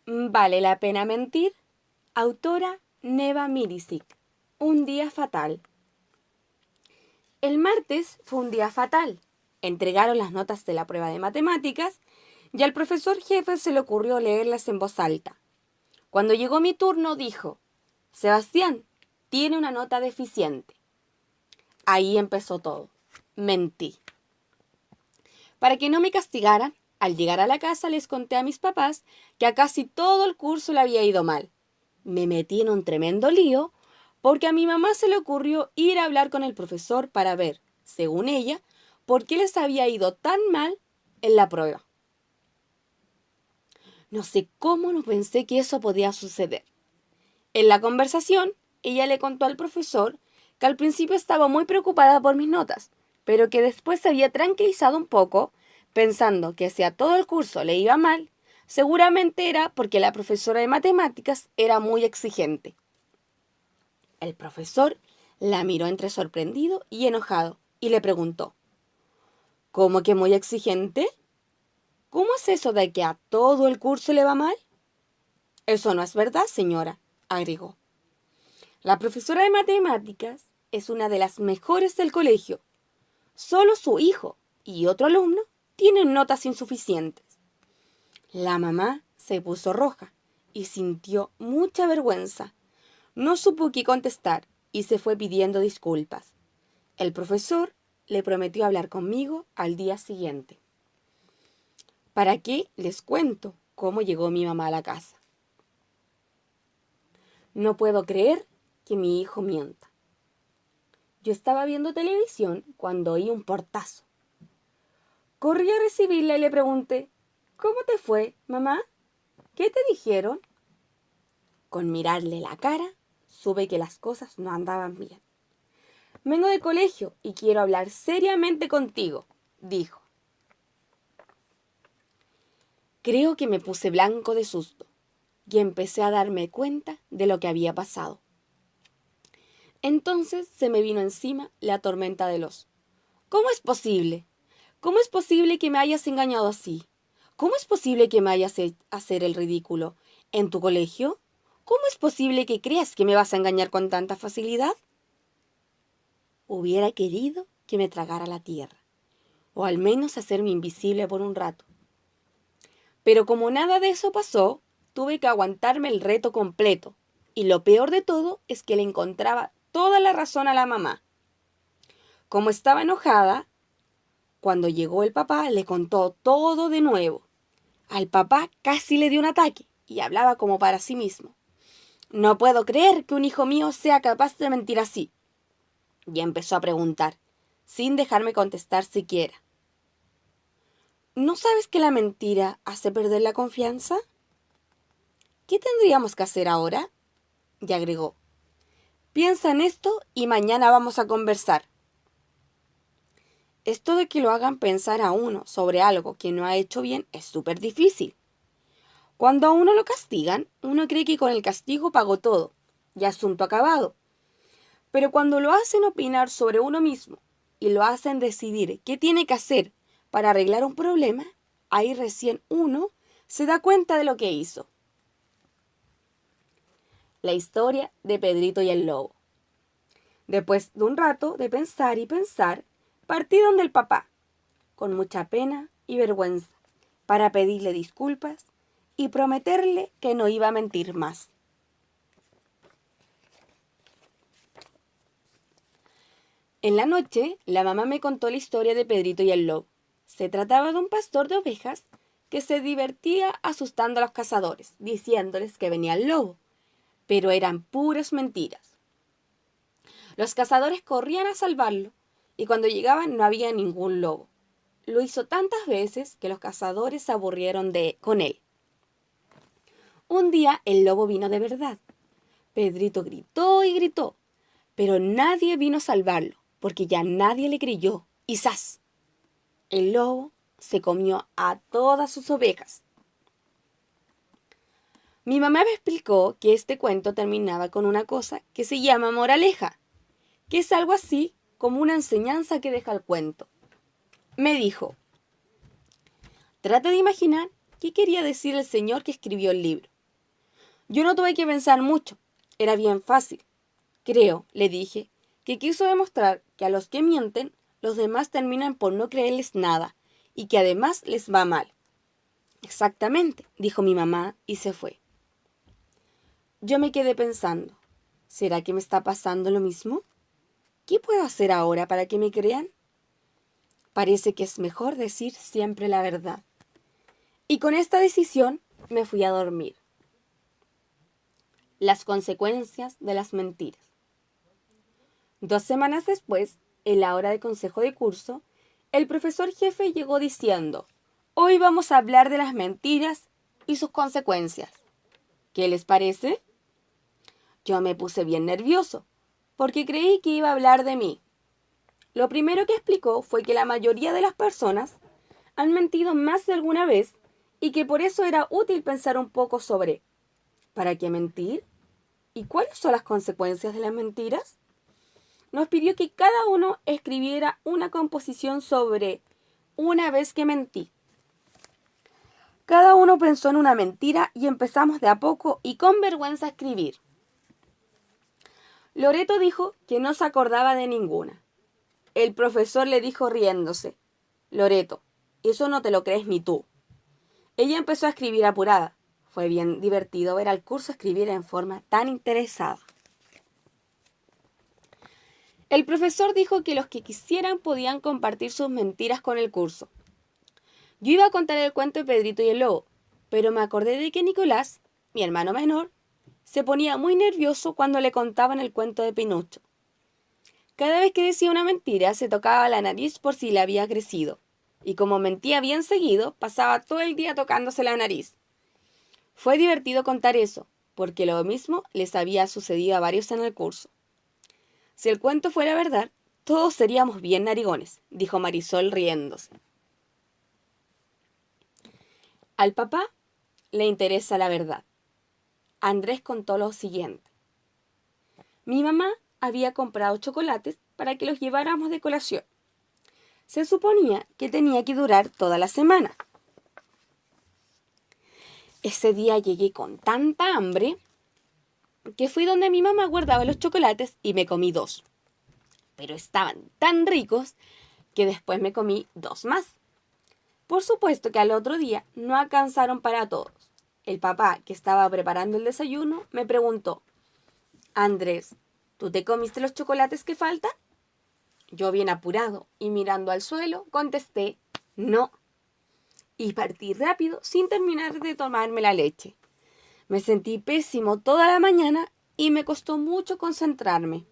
Vale la pena mentir. Autora Neva Milicic. Un día fatal. El martes fue un día fatal. Entregaron las notas de la prueba de matemáticas y al profesor jefe se le ocurrió leerlas en voz alta. Cuando llegó mi turno dijo: Sebastián, tiene una nota deficiente. Ahí empezó todo. Mentí. Para que no me castigaran, al llegar a la casa les conté a mis papás que a casi todo el curso le había ido mal. Me metí en un tremendo lío porque a mi mamá se le ocurrió ir a hablar con el profesor para ver, según ella, por qué les había ido tan mal en la prueba. No sé cómo no pensé que eso podía suceder. En la conversación, ella le contó al profesor que al principio estaba muy preocupada por mis notas, pero que después se había tranquilizado un poco, pensando que si a todo el curso le iba mal, seguramente era porque la profesora de matemáticas era muy exigente. El profesor la miró entre sorprendido y enojado y le preguntó: ¿Cómo que muy exigente? ¿Cómo es eso de que a todo el curso le va mal? Eso no es verdad, señora, agregó. La profesora de matemáticas es una de las mejores del colegio. Solo su hijo y otro alumno tienen notas insuficientes. La mamá se puso roja y sintió mucha vergüenza. No supo qué contestar y se fue pidiendo disculpas. El profesor le prometió hablar conmigo al día siguiente. ¿Para qué les cuento cómo llegó mi mamá a la casa? No puedo creer que mi hijo mienta. Yo estaba viendo televisión cuando oí un portazo. Corrí a recibirla y le pregunté: ¿Cómo te fue, mamá? ¿Qué te dijeron? Con mirarle la cara, supe que las cosas no andaban bien. Vengo del colegio y quiero hablar seriamente contigo, dijo. Creo que me puse blanco de susto y empecé a darme cuenta de lo que había pasado. Entonces se me vino encima la tormenta de los: ¿Cómo es posible? ¿Cómo es posible que me hayas engañado así? ¿Cómo es posible que me hayas hecho hacer el ridículo en tu colegio? ¿Cómo es posible que creas que me vas a engañar con tanta facilidad? Hubiera querido que me tragara la tierra, o al menos hacerme invisible por un rato. Pero como nada de eso pasó, tuve que aguantarme el reto completo. Y lo peor de todo es que le encontraba toda la razón a la mamá. Como estaba enojada, cuando llegó el papá le contó todo de nuevo. Al papá casi le dio un ataque y hablaba como para sí mismo. No puedo creer que un hijo mío sea capaz de mentir así. Y empezó a preguntar, sin dejarme contestar siquiera. ¿No sabes que la mentira hace perder la confianza? ¿Qué tendríamos que hacer ahora? Y agregó: Piensa en esto y mañana vamos a conversar. Esto de que lo hagan pensar a uno sobre algo que no ha hecho bien es súper difícil. Cuando a uno lo castigan, uno cree que con el castigo pagó todo y asunto acabado. Pero cuando lo hacen opinar sobre uno mismo y lo hacen decidir qué tiene que hacer para arreglar un problema, ahí recién uno se da cuenta de lo que hizo. La historia de Pedrito y el lobo. Después de un rato de pensar y pensar, partí donde el papá, con mucha pena y vergüenza, para pedirle disculpas y prometerle que no iba a mentir más. En la noche, la mamá me contó la historia de Pedrito y el lobo. Se trataba de un pastor de ovejas que se divertía asustando a los cazadores, diciéndoles que venía el lobo, pero eran puras mentiras. Los cazadores corrían a salvarlo, y cuando llegaban no había ningún lobo. Lo hizo tantas veces que los cazadores se aburrieron con él. Un día el lobo vino de verdad. Pedrito gritó y gritó, pero nadie vino a salvarlo, porque ya nadie le creyó. Y ¡zas! El lobo se comió a todas sus ovejas. Mi mamá me explicó que este cuento terminaba con una cosa que se llama moraleja, que es algo así como una enseñanza que deja el cuento. Me dijo: trata de imaginar qué quería decir el señor que escribió el libro. Yo no tuve que pensar mucho. Era bien fácil. Creo, le dije, que quiso demostrar que a los que mienten, los demás terminan por no creerles nada y que además les va mal. Exactamente, dijo mi mamá y se fue. Yo me quedé pensando, ¿será que me está pasando lo mismo? ¿Qué puedo hacer ahora para que me crean? Parece que es mejor decir siempre la verdad. Y con esta decisión me fui a dormir. Las consecuencias de las mentiras. 2 semanas después, en la hora de consejo de curso, el profesor jefe llegó diciendo: hoy vamos a hablar de las mentiras y sus consecuencias. ¿Qué les parece? Yo me puse bien nervioso, porque creí que iba a hablar de mí. Lo primero que explicó fue que la mayoría de las personas han mentido más de alguna vez y que por eso era útil pensar un poco sobre ¿para qué mentir? ¿Y cuáles son las consecuencias de las mentiras? Nos pidió que cada uno escribiera una composición sobre una vez que mentí. Cada uno pensó en una mentira y empezamos de a poco y con vergüenza a escribir. Loreto dijo que no se acordaba de ninguna. El profesor le dijo riéndose: Loreto, eso no te lo crees ni tú. Ella empezó a escribir apurada. Fue bien divertido ver al curso escribir en forma tan interesada. El profesor dijo que los que quisieran podían compartir sus mentiras con el curso. Yo iba a contar el cuento de Pedrito y el Lobo, pero me acordé de que Nicolás, mi hermano menor, se ponía muy nervioso cuando le contaban el cuento de Pinocho. Cada vez que decía una mentira se tocaba la nariz por si le había crecido, y como mentía bien seguido, pasaba todo el día tocándose la nariz. Fue divertido contar eso, porque lo mismo les había sucedido a varios en el curso. Si el cuento fuera verdad, todos seríamos bien narigones, dijo Marisol riéndose. Al papá le interesa la verdad. Andrés contó lo siguiente. Mi mamá había comprado chocolates para que los lleváramos de colación. Se suponía que tenía que durar toda la semana. Ese día llegué con tanta hambre que fui donde mi mamá guardaba los chocolates y me comí 2. Pero estaban tan ricos que después me comí 2 más. Por supuesto que al otro día no alcanzaron para todos. El papá, que estaba preparando el desayuno, me preguntó: Andrés, ¿tú te comiste los chocolates que faltan? Yo, bien apurado y mirando al suelo, contesté: no. Y partí rápido sin terminar de tomarme la leche. Me sentí pésimo toda la mañana y me costó mucho concentrarme.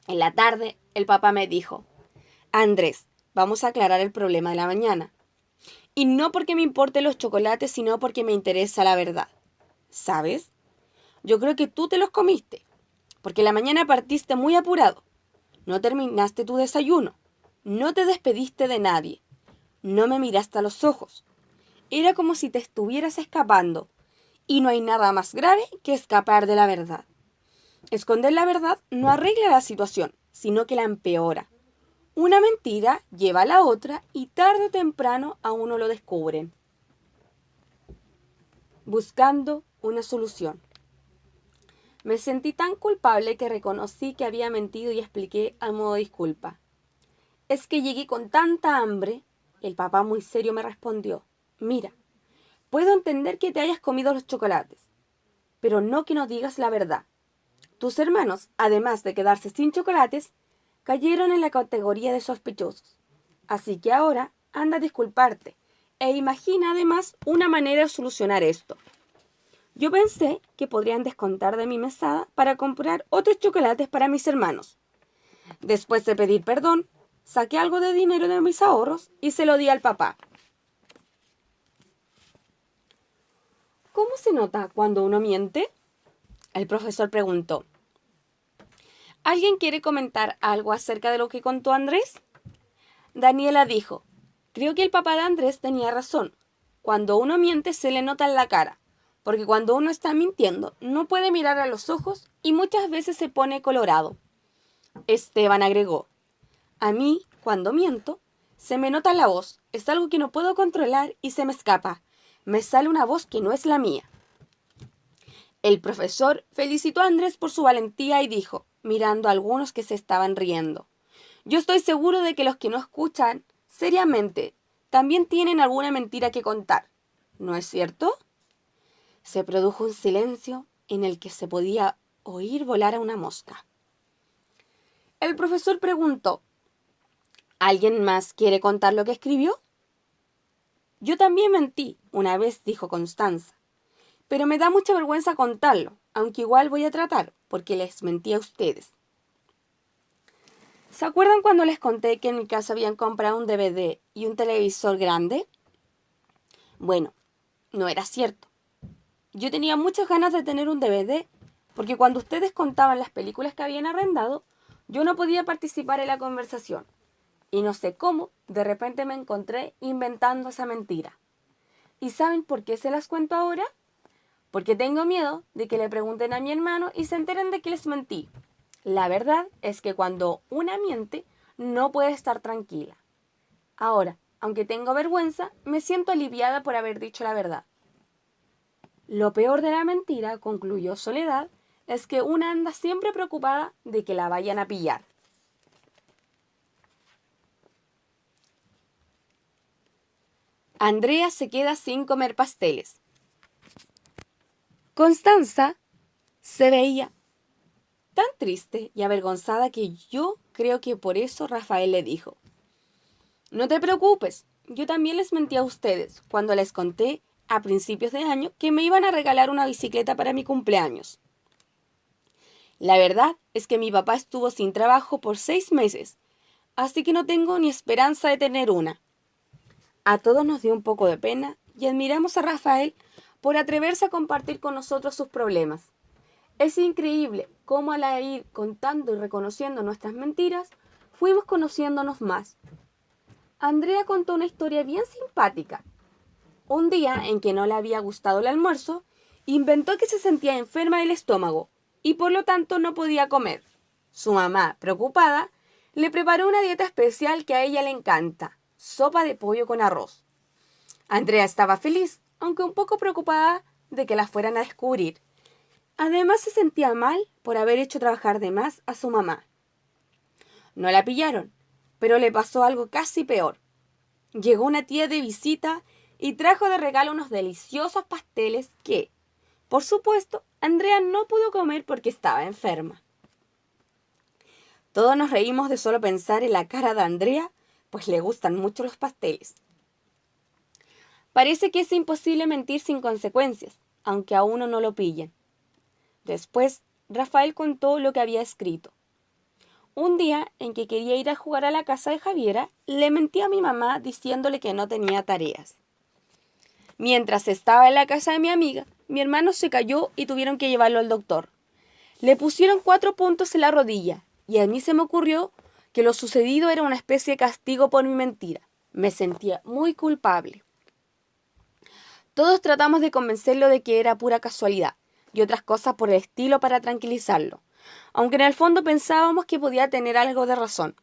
En la tarde, el papá me dijo: Andrés, vamos a aclarar el problema de la mañana. Y no porque me importen los chocolates, sino porque me interesa la verdad. ¿Sabes? Yo creo que tú te los comiste, porque la mañana partiste muy apurado. No terminaste tu desayuno. No te despediste de nadie. No me miraste a los ojos. Era como si te estuvieras escapando. Y no hay nada más grave que escapar de la verdad. Esconder la verdad no arregla la situación, sino que la empeora. Una mentira lleva a la otra y tarde o temprano a uno lo descubren. Buscando una solución. Me sentí tan culpable que reconocí que había mentido y expliqué a modo de disculpa. Es que llegué con tanta hambre. El papá muy serio me respondió: mira, puedo entender que te hayas comido los chocolates, pero no que no digas la verdad. Tus hermanos, además de quedarse sin chocolates, cayeron en la categoría de sospechosos. Así que ahora anda a disculparte e imagina además una manera de solucionar esto. Yo pensé que podrían descontar de mi mesada para comprar otros chocolates para mis hermanos. Después de pedir perdón, saqué algo de dinero de mis ahorros y se lo di al papá. ¿Cómo se nota cuando uno miente? El profesor preguntó. ¿Alguien quiere comentar algo acerca de lo que contó Andrés? Daniela dijo: creo que el papá de Andrés tenía razón. Cuando uno miente se le nota en la cara, porque cuando uno está mintiendo no puede mirar a los ojos y muchas veces se pone colorado. Esteban agregó: a mí, cuando miento, se me nota en la voz, es algo que no puedo controlar y se me escapa. Me sale una voz que no es la mía. El profesor felicitó a Andrés por su valentía y dijo, mirando a algunos que se estaban riendo: yo estoy seguro de que los que no escuchan seriamente también tienen alguna mentira que contar, ¿no es cierto? Se produjo un silencio en el que se podía oír volar a una mosca. El profesor preguntó: ¿alguien más quiere contar lo que escribió? Yo también mentí, una vez, dijo Constanza, pero me da mucha vergüenza contarlo, aunque igual voy a tratar, porque les mentí a ustedes. ¿Se acuerdan cuando les conté que en mi casa habían comprado un DVD y un televisor grande? Bueno, no era cierto. Yo tenía muchas ganas de tener un DVD, porque cuando ustedes contaban las películas que habían arrendado, yo no podía participar en la conversación. Y no sé cómo, de repente me encontré inventando esa mentira. ¿Y saben por qué se las cuento ahora? Porque tengo miedo de que le pregunten a mi hermano y se enteren de que les mentí. La verdad es que cuando una miente, no puede estar tranquila. Ahora, aunque tengo vergüenza, me siento aliviada por haber dicho la verdad. Lo peor de la mentira, concluyó Soledad, es que una anda siempre preocupada de que la vayan a pillar. Andrea se queda sin comer pasteles. Constanza se veía tan triste y avergonzada que yo creo que por eso Rafael le dijo: no te preocupes, yo también les mentí a ustedes cuando les conté a principios de año que me iban a regalar una bicicleta para mi cumpleaños. La verdad es que mi papá estuvo sin trabajo por 6 meses, así que no tengo ni esperanza de tener una. A todos nos dio un poco de pena y admiramos a Rafael por atreverse a compartir con nosotros sus problemas. Es increíble cómo al ir contando y reconociendo nuestras mentiras, fuimos conociéndonos más. Andrea contó una historia bien simpática. Un día en que no le había gustado el almuerzo, inventó que se sentía enferma del estómago y por lo tanto no podía comer. Su mamá, preocupada, le preparó una dieta especial que a ella le encanta: sopa de pollo con arroz. Andrea estaba feliz, aunque un poco preocupada de que la fueran a descubrir. Además se sentía mal por haber hecho trabajar de más a su mamá. No la pillaron, pero le pasó algo casi peor. Llegó una tía de visita y trajo de regalo unos deliciosos pasteles que, por supuesto, Andrea no pudo comer porque estaba enferma. Todos nos reímos de solo pensar en la cara de Andrea, pues le gustan mucho los pasteles. Parece que es imposible mentir sin consecuencias, aunque a uno no lo pillen. Después, Rafael contó lo que había escrito. Un día en que quería ir a jugar a la casa de Javiera, le mentí a mi mamá diciéndole que no tenía tareas. Mientras estaba en la casa de mi amiga, mi hermano se cayó y tuvieron que llevarlo al doctor. Le pusieron 4 puntos en la rodilla y a mí se me ocurrió que lo sucedido era una especie de castigo por mi mentira. Me sentía muy culpable. Todos tratamos de convencerlo de que era pura casualidad y otras cosas por el estilo para tranquilizarlo, aunque en el fondo pensábamos que podía tener algo de razón.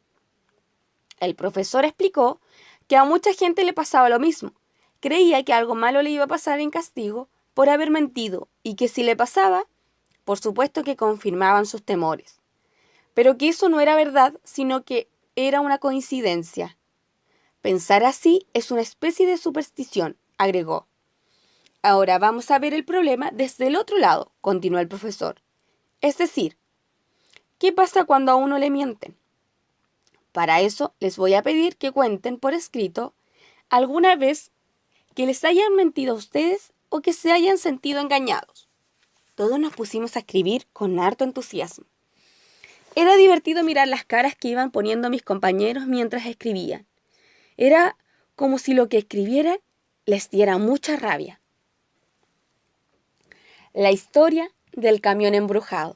El profesor explicó que a mucha gente le pasaba lo mismo. Creía que algo malo le iba a pasar en castigo por haber mentido y que si le pasaba, por supuesto que confirmaban sus temores. Pero que eso no era verdad, sino que era una coincidencia. Pensar así es una especie de superstición, agregó. Ahora vamos a ver el problema desde el otro lado, continuó el profesor. Es decir, ¿qué pasa cuando a uno le mienten? Para eso les voy a pedir que cuenten por escrito alguna vez que les hayan mentido a ustedes o que se hayan sentido engañados. Todos nos pusimos a escribir con harto entusiasmo. Era divertido mirar las caras que iban poniendo mis compañeros mientras escribían. Era como si lo que escribieran les diera mucha rabia. La historia del camión embrujado.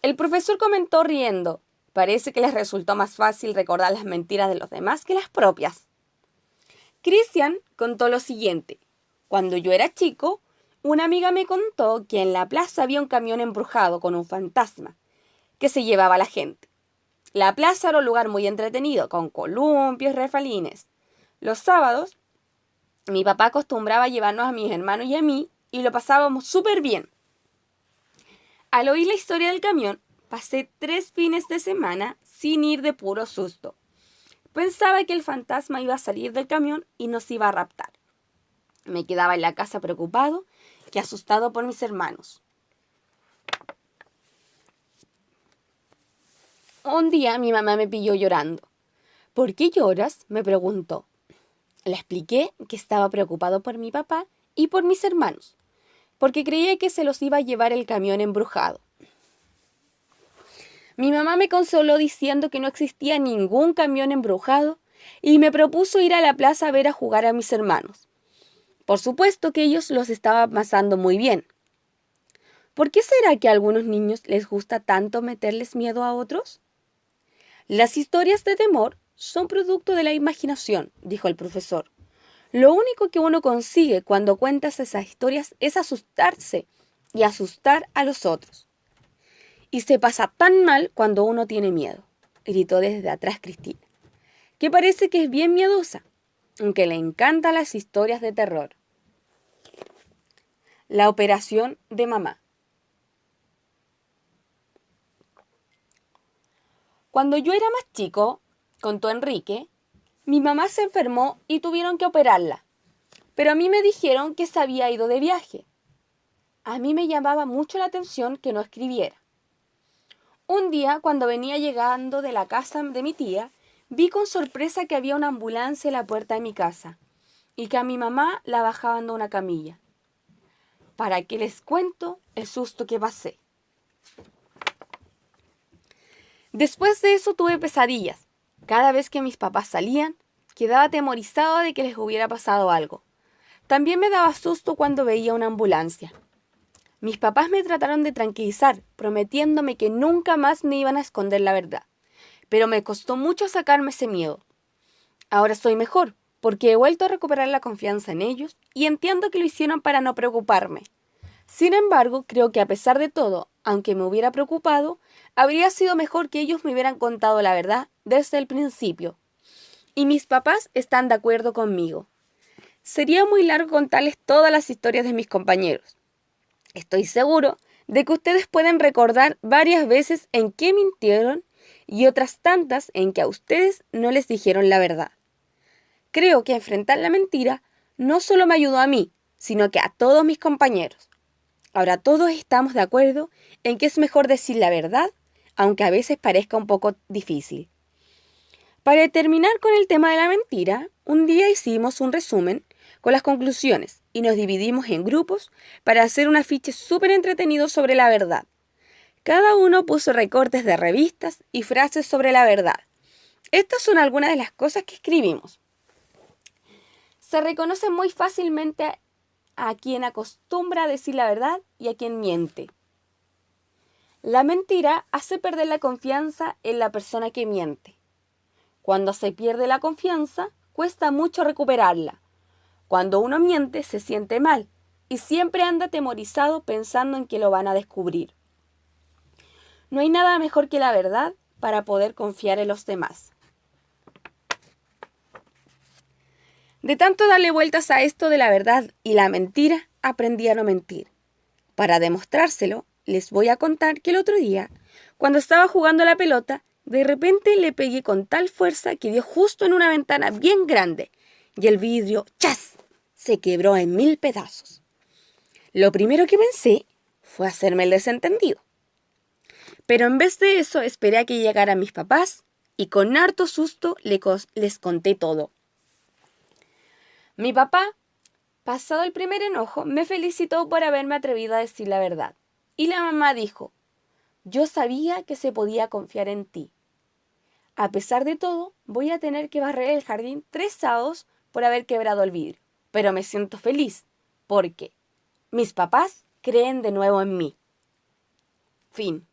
El profesor comentó riendo: parece que les resultó más fácil recordar las mentiras de los demás que las propias. Cristian contó lo siguiente: cuando yo era chico, una amiga me contó que en la plaza había un camión embrujado con un fantasma que se llevaba a la gente. La plaza era un lugar muy entretenido, con columpios y refalines. Los sábados, mi papá acostumbraba llevarnos a mis hermanos y a mí y lo pasábamos súper bien. Al oír la historia del camión, pasé 3 fines de semana sin ir de puro susto. Pensaba que el fantasma iba a salir del camión y nos iba a raptar. Me quedaba en la casa preocupado y asustado por mis hermanos. Un día mi mamá me pilló llorando. ¿Por qué lloras?, me preguntó. Le expliqué que estaba preocupado por mi papá y por mis hermanos, porque creía que se los iba a llevar el camión embrujado. Mi mamá me consoló diciendo que no existía ningún camión embrujado y me propuso ir a la plaza a ver a jugar a mis hermanos. Por supuesto que ellos los estaban pasando muy bien. ¿Por qué será que a algunos niños les gusta tanto meterles miedo a otros? Las historias de temor son producto de la imaginación, dijo el profesor. Lo único que uno consigue cuando cuentas esas historias es asustarse y asustar a los otros. Y se pasa tan mal cuando uno tiene miedo, gritó desde atrás Cristina, que parece que es bien miedosa, aunque le encantan las historias de terror. La operación de mamá. Cuando yo era más chico, contó Enrique, mi mamá se enfermó y tuvieron que operarla, pero a mí me dijeron que se había ido de viaje. A mí me llamaba mucho la atención que no escribiera. Un día, cuando venía llegando de la casa de mi tía, vi con sorpresa que había una ambulancia en la puerta de mi casa y que a mi mamá la bajaban de una camilla. ¿Para qué les cuento el susto que pasé? Después de eso tuve pesadillas. Cada vez que mis papás salían, quedaba atemorizado de que les hubiera pasado algo. También me daba susto cuando veía una ambulancia. Mis papás me trataron de tranquilizar, prometiéndome que nunca más me iban a esconder la verdad. Pero me costó mucho sacarme ese miedo. Ahora estoy mejor, porque he vuelto a recuperar la confianza en ellos y entiendo que lo hicieron para no preocuparme. Sin embargo, creo que a pesar de todo, aunque me hubiera preocupado, habría sido mejor que ellos me hubieran contado la verdad desde el principio. Y mis papás están de acuerdo conmigo. Sería muy largo contarles todas las historias de mis compañeros. Estoy seguro de que ustedes pueden recordar varias veces en qué mintieron y otras tantas en que a ustedes no les dijeron la verdad. Creo que enfrentar la mentira no solo me ayudó a mí, sino que a todos mis compañeros. Ahora todos estamos de acuerdo en que es mejor decir la verdad, aunque a veces parezca un poco difícil. Para terminar con el tema de la mentira, un día hicimos un resumen con las conclusiones y nos dividimos en grupos para hacer un afiche súper entretenido sobre la verdad. Cada uno puso recortes de revistas y frases sobre la verdad. Estas son algunas de las cosas que escribimos. Se reconoce muy fácilmente a quien acostumbra a decir la verdad y a quien miente. La mentira hace perder la confianza en la persona que miente. Cuando se pierde la confianza, cuesta mucho recuperarla. Cuando uno miente, se siente mal y siempre anda atemorizado pensando en que lo van a descubrir. No hay nada mejor que la verdad para poder confiar en los demás. De tanto darle vueltas a esto de la verdad y la mentira, aprendí a no mentir. Para demostrárselo, les voy a contar que el otro día, cuando estaba jugando a la pelota, de repente le pegué con tal fuerza que dio justo en una ventana bien grande y el vidrio, ¡chas!, se quebró en 1000 pedazos. Lo primero que pensé fue hacerme el desentendido. Pero en vez de eso esperé a que llegaran mis papás y con harto susto les conté todo. Mi papá, pasado el primer enojo, me felicitó por haberme atrevido a decir la verdad. Y la mamá dijo, yo sabía que se podía confiar en ti. A pesar de todo, voy a tener que barrer el jardín 3 sábados por haber quebrado el vidrio. Pero me siento feliz, porque mis papás creen de nuevo en mí. Fin.